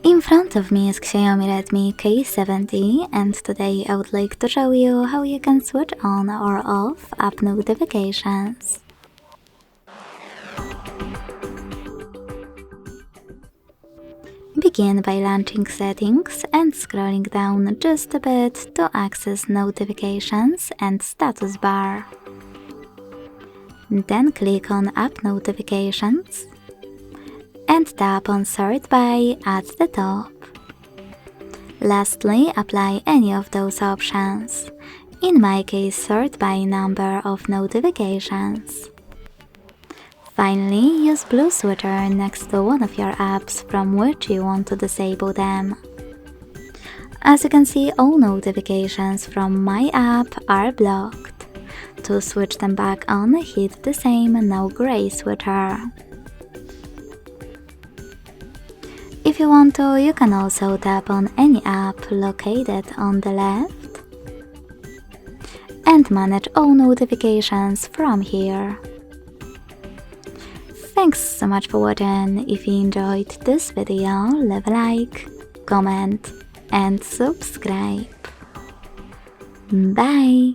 In front of me is Xiaomi Redmi K70, and today I would like to show you how you can switch on or off app notifications. Begin by launching Settings and scrolling down just a bit to access Notifications and Status bar. Then click on App Notifications and tap on Sort By at the top. Lastly, apply any of those options. In my case, sort by number of notifications. Finally, use blue switcher next to one of your apps from which you want to disable them. As you can see, all notifications from my app are blocked. To switch them back on, hit the same no gray switcher. If you want to, you can also tap on any app located on the left and manage all notifications from here. Thanks so much for watching. If you enjoyed this video, leave a like, comment and subscribe. Bye!